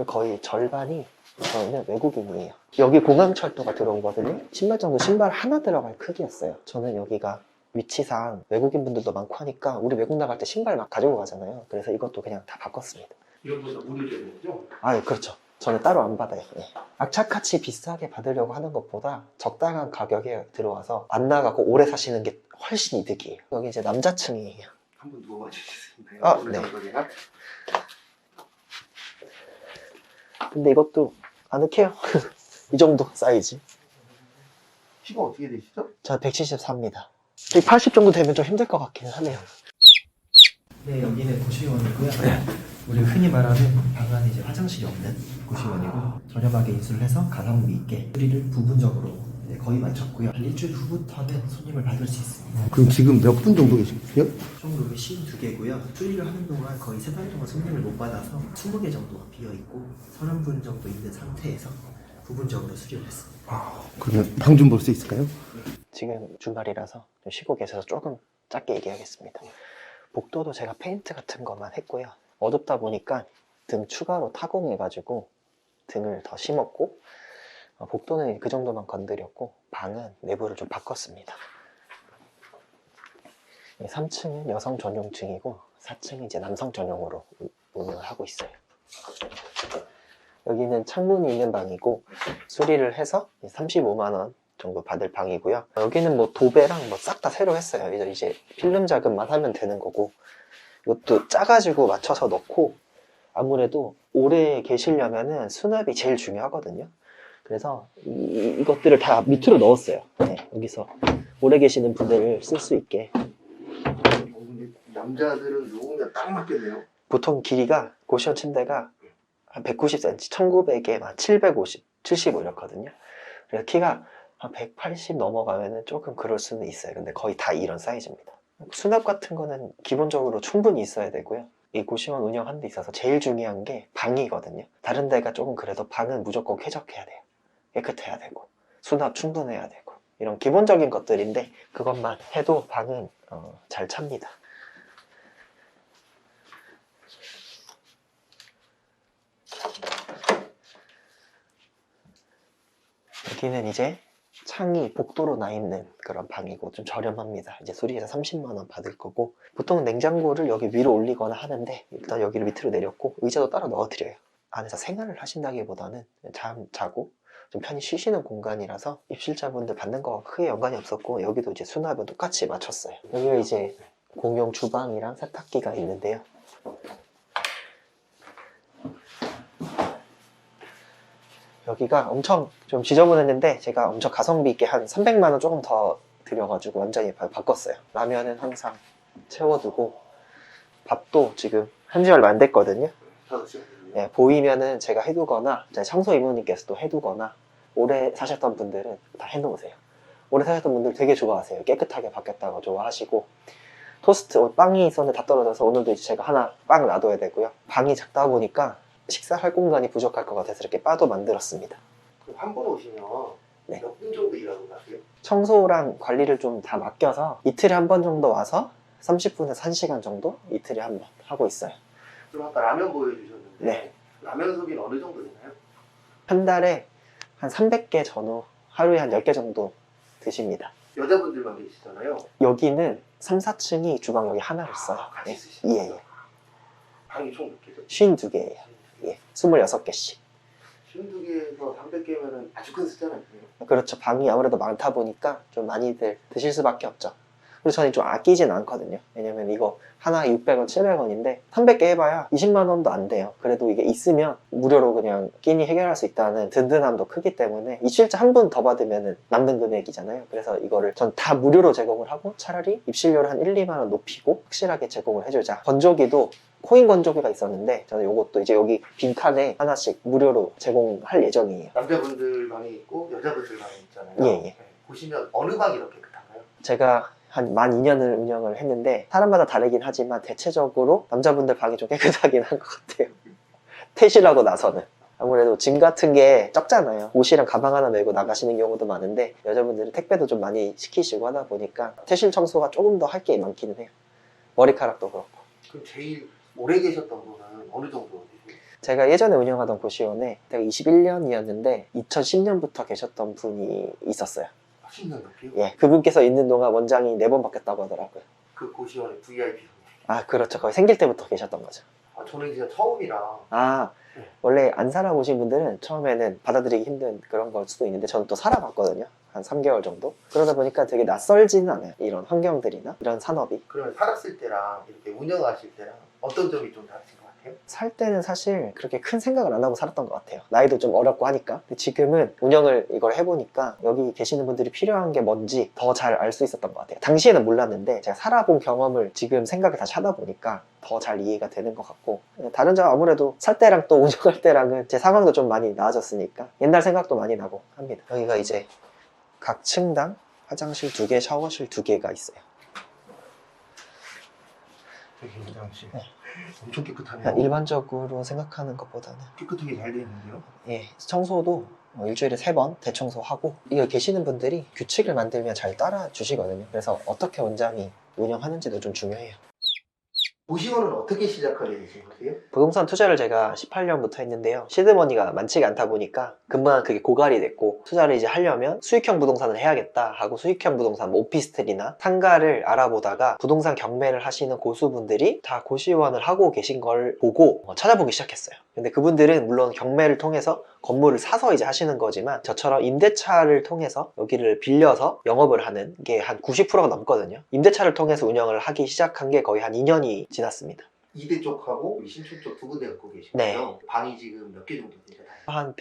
거의 절반이 저는 외국인이에요. 여기 공항철도가 들어오거든요. 신발 정도 신발 하나 들어갈 크기였어요. 저는 여기가 위치상 외국인 분들도 많고 하니까 우리 외국 나갈 때 신발 막 가지고 가잖아요. 그래서 이것도 그냥 다 바꿨습니다. 이것보다 무료 되는 거죠? 아, 그렇죠. 저는 따로 안 받아요. 네. 악착같이 비싸게 받으려고 하는 것보다 적당한 가격에 들어와서 안 나가고 오래 사시는 게 훨씬 이득이에요. 여기 이제 남자층이에요. 한번 누워봐 주시겠어요? 아, 네. 근데 이것도 아늑해요. 이 정도 사이즈. 키가 어떻게 되시죠? 저 174입니다. 180 정도 되면 좀 힘들 것 같기는 하네요. 네, 여기는 고시원이고요. 우리 흔히 말하는 방 안에 이제 화장실이 없는 고시원이고 저렴하게 인수를 해서 가성비 있게 수리를 부분적으로 거의 마쳤고요. 한 일주일 후부터는 손님을 받을 수 있습니다. 그럼 지금 몇 분 정도 계시거든요? 총 룸이 52개고요. 수리를 하는 동안 거의 3달 동안 손님을 못 받아서 20개 정도가 비어있고 30분 정도 있는 상태에서 부분적으로 수리를 했습니다. 그러면 방 좀 볼 수 있을까요? 지금 주말이라서 좀 쉬고 계셔서 조금 짧게 얘기하겠습니다. 복도도 제가 페인트 같은 것만 했고요. 어둡다 보니까 등 추가로 타공해가지고 등을 더 심었고 복도는 그 정도만 건드렸고 방은 내부를 좀 바꿨습니다. 3층은 여성 전용층이고 4층은 이제 남성 전용으로 운영을 하고 있어요. 여기는 창문이 있는 방이고 수리를 해서 35만 원 정도 받을 방이고요. 여기는 뭐 도배랑 뭐 싹 다 새로 했어요. 이제 필름 작업만 하면 되는 거고 이것도 짜가지고 맞춰서 넣고 아무래도 오래 계시려면은 수납이 제일 중요하거든요. 그래서 이것들을 다 밑으로 넣었어요. 네, 여기서 오래 계시는 분들을 쓸 수 있게. 근데 남자들은 누우면 딱 맞겠네요. 보통 길이가 고시원 침대가 한 190cm, 1900에 한 750, 75 이렇거든요. 그래서 키가 한 180 넘어가면은 조금 그럴 수는 있어요. 근데 거의 다 이런 사이즈입니다. 수납 같은 거는 기본적으로 충분히 있어야 되고요. 이 고시원 운영하는 데 있어서 제일 중요한 게 방이거든요. 다른 데가 조금 그래도 방은 무조건 쾌적해야 돼요. 깨끗해야 되고 수납 충분해야 되고 이런 기본적인 것들인데 그것만 해도 방은 잘 찹니다. 여기는 이제 창이 복도로 나 있는 그런 방이고 좀 저렴합니다. 이제 수리해서 30만 원 받을 거고 보통 냉장고를 여기 위로 올리거나 하는데 일단 여기를 밑으로 내렸고 의자도 따로 넣어드려요. 안에서 생활을 하신다기보다는 자고 좀 편히 쉬시는 공간이라서 입실자분들 받는 거와 크게 연관이 없었고 여기도 이제 수납은 똑같이 맞췄어요. 여기가 이제 공용 주방이랑 세탁기가 있는데요. 여기가 엄청 좀 지저분했는데 제가 엄청 가성비 있게 한 300만 원 조금 더 들여가지고 완전히 바꿨어요. 라면은 항상 채워두고 밥도 지금 한지 얼마 안 됐거든요. 네, 보이면은 제가 해두거나 청소 이모님께서도 해두거나 오래 사셨던 분들은 다 해놓으세요. 오래 사셨던 분들 되게 좋아하세요. 깨끗하게 바뀌었다고 좋아하시고 토스트, 빵이 있었는데 다 떨어져서 오늘도 이제 제가 하나 빵 놔둬야 되고요. 방이 작다 보니까 식사할 공간이 부족할 것 같아서 이렇게 바도 만들었습니다. 그럼 한 번 오시면 네. 몇 분 정도 일하고 가세요? 청소랑 관리를 좀 다 맡겨서 이틀에 한 번 정도 와서 30분에서 1시간 정도 이틀에 한 번 하고 있어요. 그럼 아까 라면 보여주셨는데 네. 라면 소비는 어느 정도 되나요? 한 달에 한 300개 전후 하루에 한 10개 정도 드십니다. 여자분들만 계시잖아요. 여기는 3, 4층이 주방 여기 하나를 써요. 같이 쓰시는 예, 예. 방이 총 몇 개죠? 52개예요. 예, 26개씩. 52개에서 300개면은 아주 큰 숫자는 아니에요. 그렇죠. 방이 아무래도 많다 보니까 좀 많이들 드실 수밖에 없죠. 그리고 저는 좀 아끼진 않거든요. 왜냐면 이거 하나에 600원, 700원인데 300개 해봐야 20만 원도 안 돼요. 그래도 이게 있으면 무료로 그냥 끼니 해결할 수 있다는 든든함도 크기 때문에 입실자 한 분 더 받으면 남는 금액이잖아요. 그래서 이거를 전 다 무료로 제공을 하고 차라리 입실료를 한 1, 2만 원 높이고 확실하게 제공을 해주자. 건조기도 코인 건조기가 있었는데 저는 이것도 이제 여기 빈칸에 하나씩 무료로 제공할 예정이에요. 남자분들 방이 있고 여자분들 방이 있잖아요. 예, 예. 네. 보시면 어느 방이 이렇게 깨끗한가요? 제가 한 만 2년을 운영을 했는데 사람마다 다르긴 하지만 대체적으로 남자분들 방이 좀 깨끗하긴 한 것 같아요. 퇴실하고 나서는 아무래도 짐 같은 게 적잖아요. 옷이랑 가방 하나 메고 나가시는 경우도 많은데 여자분들은 택배도 좀 많이 시키시고 하다 보니까 퇴실 청소가 조금 더 할 게 많기는 해요. 머리카락도 그렇고. 그럼 제일 오래 계셨던 분은 어느 정도 되세요? 제가 예전에 운영하던 고시원에 제가 21년이었는데 2010년부터 계셨던 분이 있었어요. 10년 넘게요? 예, 그분께서 있는 동안 원장이 4번 바뀌었다고 하더라고요. 그 고시원의 VIP. 아, 그렇죠. 거의 생길 때부터 계셨던 거죠. 저는 진짜 처음이라. 아, 네. 원래 안 살아보신 분들은 처음에는 받아들이기 힘든 그런 걸 수도 있는데 저는 또 살아봤거든요. 한 3개월 정도. 그러다 보니까 되게 낯설지는 않아요. 이런 환경들이나 이런 산업이. 그러면 살았을 때랑 이렇게 운영하실 때랑 어떤 점이 좀 다르신 것 같아요? 살 때는 사실 그렇게 큰 생각을 안 하고 살았던 것 같아요. 나이도 좀 어렵고 하니까. 근데 지금은 운영을 이걸 해보니까 여기 계시는 분들이 필요한 게 뭔지 더 잘 알 수 있었던 것 같아요. 당시에는 몰랐는데 제가 살아본 경험을 지금 생각을 다시 하다 보니까 더 잘 이해가 되는 것 같고, 다른 점 아무래도 살 때랑 또 운영할 때랑은 제 상황도 좀 많이 나아졌으니까 옛날 생각도 많이 나고 합니다. 여기가 이제 각 층당 화장실 2개, 샤워실 2개가 있어요. 여기 화장실. 네. 엄청 깨끗하네요. 그냥 일반적으로 생각하는 것보다는 깨끗하게 잘 되어 있는데요? 예, 청소도 일주일에 3번 대청소하고, 이거 계시는 분들이 규칙을 만들면 잘 따라 주시거든요. 그래서 어떻게 원장이 운영하는지도 좀 중요해요. 고시원은 어떻게 시작하게 되신 거세요? 부동산 투자를 제가 18년부터 했는데요. 시드머니가 많지가 않다 보니까 금방 그게 고갈이 됐고, 투자를 이제 하려면 수익형 부동산을 해야겠다 하고 수익형 부동산, 뭐 오피스텔이나 상가를 알아보다가 부동산 경매를 하시는 고수분들이 다 고시원을 하고 계신 걸 보고 찾아보기 시작했어요. 근데 그분들은 물론 경매를 통해서 건물을 사서 이제 하시는 거지만 저처럼 임대차를 통해서 여기를 빌려서 영업을 하는 게 한 90%가 넘거든요. 임대차를 통해서 운영을 하기 시작한 게 거의 한 2년이 지났습니다. 이대 쪽하고 우리 신촌 쪽 2군데 갖고 계신 네. 거예요? 방이 지금 몇 개 정도 되잖아요. 한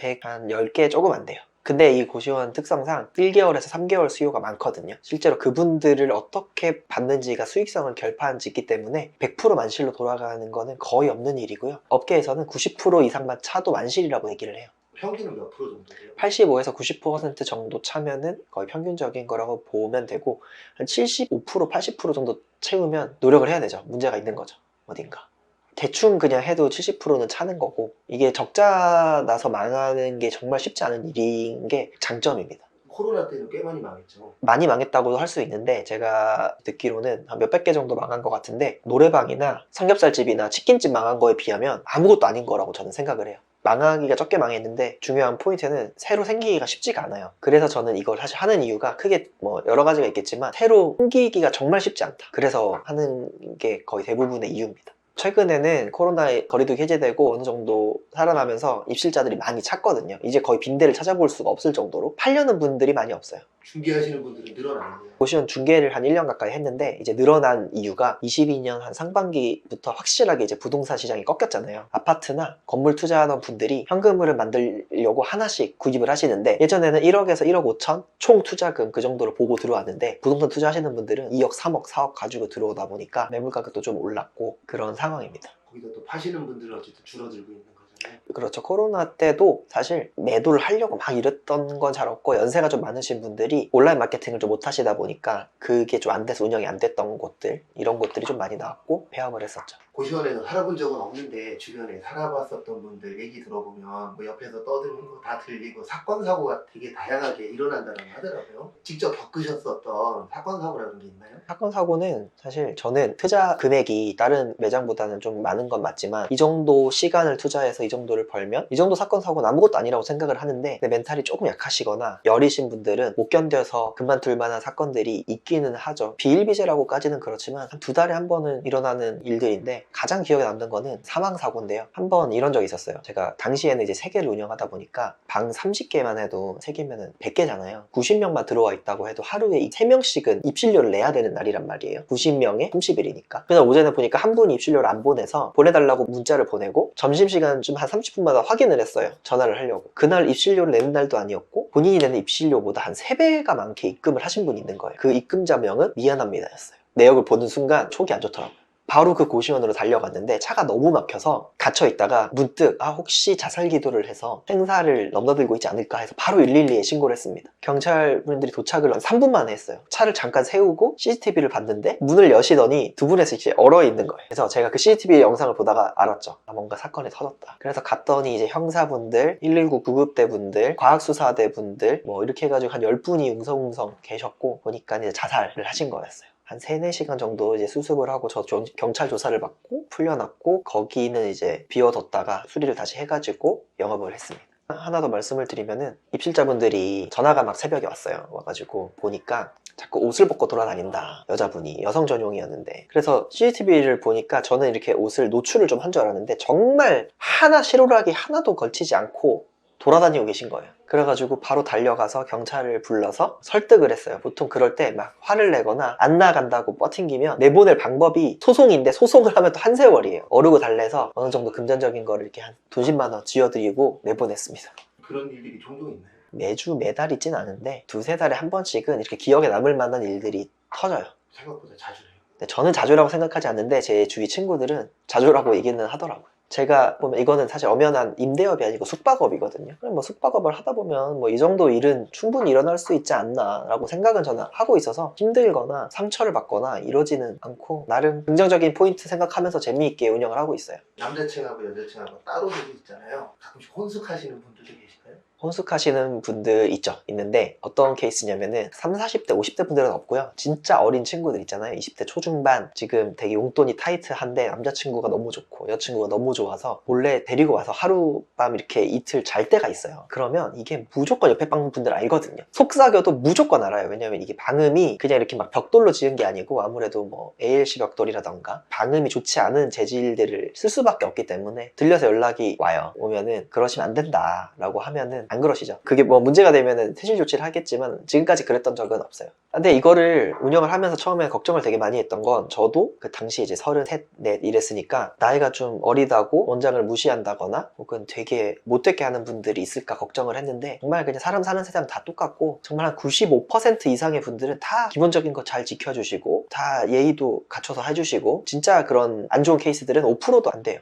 10개 조금 안 돼요. 근데 이 고시원 특성상 1개월에서 3개월 수요가 많거든요. 실제로 그분들을 어떻게 받는지가 수익성을 결판짓기 있기 때문에 100% 만실로 돌아가는 거는 거의 없는 일이고요. 업계에서는 90% 이상만 차도 만실이라고 얘기를 해요. 평균은 몇 프로 정도 돼요? 85에서 90% 정도 차면은 거의 평균적인 거라고 보면 되고, 한 75%, 80% 정도 채우면 노력을 해야 되죠. 문제가 있는 거죠. 어딘가. 대충 그냥 해도 70%는 차는 거고, 이게 적자 나서 망하는 게 정말 쉽지 않은 일인 게 장점입니다. 코로나 때는 꽤 많이 망했죠. 많이 망했다고도 할 수 있는데, 제가 듣기로는 한 몇백 개 정도 망한 것 같은데, 노래방이나 삼겹살집이나 치킨집 망한 거에 비하면 아무것도 아닌 거라고 저는 생각을 해요. 망하기가 적게 망했는데 중요한 포인트는 새로 생기기가 쉽지가 않아요. 그래서 저는 이걸 사실 하는 이유가 크게 뭐 여러 가지가 있겠지만 새로 생기기가 정말 쉽지 않다. 그래서 하는 게 거의 대부분의 이유입니다. 최근에는 코로나에 거리두기 해제되고 어느 정도 살아나면서 입실자들이 많이 찼거든요. 이제 거의 빈대를 찾아볼 수가 없을 정도로 팔려는 분들이 많이 없어요. 중개하시는 분들은 늘어나는데요. 고시원 중개를 한 1년 가까이 했는데 이제 늘어난 이유가 22년 한 상반기부터 확실하게 이제 부동산 시장이 꺾였잖아요. 아파트나 건물 투자하던 분들이 현금흐름 만들려고 하나씩 구입을 하시는데, 예전에는 1억에서 1억 5천 총 투자금 그 정도로 보고 들어왔는데 부동산 투자하시는 분들은 2억, 3억, 4억 가지고 들어오다 보니까 매물 가격도 좀 올랐고 그런 상황입니다. 거기다 또 파시는 분들은 어쨌든 줄어들고 있는 거잖아요. 그렇죠. 코로나 때도 사실 매도를 하려고 막 이랬던 건 잘 없고, 연세가 좀 많으신 분들이 온라인 마케팅을 좀 못 하시다 보니까 그게 좀 안 돼서 운영이 안 됐던 곳들, 이런 곳들이 좀 많이 나왔고 폐업을 했었죠. 고시원에는 살아본 적은 없는데 주변에 살아봤었던 분들 얘기 들어보면 뭐 옆에서 떠드는 거 다 들리고 사건 사고가 되게 다양하게 일어난다고 하더라고요. 직접 겪으셨었던 사건 사고라는 게 있나요? 사건 사고는 사실 저는 투자 금액이 다른 매장보다는 좀 많은 건 맞지만 이 정도 시간을 투자해서 이 정도를 벌면 이 정도 사건 사고는 아무것도 아니라고 생각을 하는데, 근데 멘탈이 조금 약하시거나 여리신 분들은 못 견뎌서 그만둘 만한 사건들이 있기는 하죠. 비일비재라고까지는 그렇지만 한 2달에 한 번은 일어나는 일들인데, 가장 기억에 남는 거는 사망사고인데요. 한 번 이런 적이 있었어요. 제가 당시에는 이제 3개를 운영하다 보니까 방 30개만 해도 3개면은 100개잖아요. 90명만 들어와 있다고 해도 하루에 3명씩은 입실료를 내야 되는 날이란 말이에요. 90명에 30일이니까. 그날 오전에 보니까 한 분이 입실료를 안 보내서 보내달라고 문자를 보내고, 점심시간쯤 한 30분마다 확인을 했어요. 전화를 하려고. 그날 입실료를 내는 날도 아니었고 본인이 내는 입실료보다 한 3배가 많게 입금을 하신 분이 있는 거예요. 그 입금자 명은 미안합니다 였어요. 내역을 보는 순간 속이 안 좋더라고요. 바로 그 고시원으로 달려갔는데 차가 너무 막혀서 갇혀있다가 문득 혹시 자살기도를 해서 생사를 넘나들고 있지 않을까 해서 바로 112에 신고를 했습니다. 경찰분들이 도착을 한 3분 만에 했어요. 차를 잠깐 세우고 CCTV를 봤는데 문을 여시더니 두 분에서 이제 얼어있는 거예요. 그래서 제가 그 CCTV 영상을 보다가 알았죠. 뭔가 사건이 터졌다. 그래서 갔더니 이제 형사분들, 119 구급대분들, 과학수사대분들 뭐 이렇게 해가지고 한 10분이 웅성웅성 계셨고, 보니까 이제 자살을 하신 거였어요. 한 3-4시간 정도 이제 수습을 하고 저 경찰 조사를 받고 풀려났고 거기는 이제 비워뒀다가 수리를 다시 해가지고 영업을 했습니다. 하나 더 말씀을 드리면은 입실자분들이 전화가 막 새벽에 왔어요. 와가지고 보니까 자꾸 옷을 벗고 돌아다닌다. 여자분이 여성 전용이었는데 그래서 CCTV를 보니까 저는 이렇게 옷을 노출을 좀 한 줄 알았는데 정말 하나 실오라기 하나도 걸치지 않고 돌아다니고 계신 거예요. 그래가지고 바로 달려가서 경찰을 불러서 설득을 했어요. 보통 그럴 때 막 화를 내거나 안 나간다고 뻗팅기면 내보낼 방법이 소송인데 소송을 하면 또 한 세월이에요. 어르고 달래서 어느 정도 금전적인 거를 이렇게 한 돈 10만 원 쥐어드리고 내보냈습니다. 그런 일들이 종종 있나요? 매주 매달 있진 않은데 2-3달에 한 번씩은 이렇게 기억에 남을 만한 일들이 터져요. 생각보다 자주 해요. 근데 저는 자주라고 생각하지 않는데 제 주위 친구들은 자주라고 얘기는 하더라고요. 제가 보면 이거는 사실 엄연한 임대업이 아니고 숙박업이거든요. 그럼 뭐 숙박업을 하다 보면 뭐 이 정도 일은 충분히 일어날 수 있지 않나 라고 생각은 저는 하고 있어서 힘들거나 상처를 받거나 이러지는 않고 나름 긍정적인 포인트 생각하면서 재미있게 운영을 하고 있어요. 남자층하고 여자층하고 따로 되고 있잖아요. 가끔씩 혼숙하시는 분들도 계실까요? 혼숙하시는 분들 있는데 어떤 케이스냐면은 30, 40대, 50대 분들은 없고요. 진짜 어린 친구들 있잖아요. 20대 초중반 지금 되게 용돈이 타이트한데 남자친구가 너무 좋고 여자친구가 너무 좋아서 몰래 데리고 와서 하룻밤 이렇게 이틀 잘 때가 있어요. 그러면 이게 무조건 옆에 방 분들 알거든요. 속삭여도 무조건 알아요. 왜냐면 이게 방음이 그냥 이렇게 막 벽돌로 지은 게 아니고 아무래도 뭐 ALC 벽돌이라던가 방음이 좋지 않은 재질들을 쓸 수밖에 없기 때문에 들려서 연락이 와요. 오면은 그러시면 안 된다 라고 하면은 안 그러시죠. 그게 뭐 문제가 되면은 퇴실 조치를 하겠지만 지금까지 그랬던 적은 없어요. 근데 이거를 운영을 하면서 처음에 걱정을 되게 많이 했던 건 저도 그 당시 이제 33, 4 이랬으니까 나이가 좀 어리다고 원장을 무시한다거나 혹은 되게 못되게 하는 분들이 있을까 걱정을 했는데 정말 그냥 사람 사는 세상 다 똑같고 정말 한 95% 이상의 분들은 다 기본적인 거 잘 지켜주시고 다 예의도 갖춰서 해주시고 진짜 그런 안 좋은 케이스들은 5%도 안 돼요.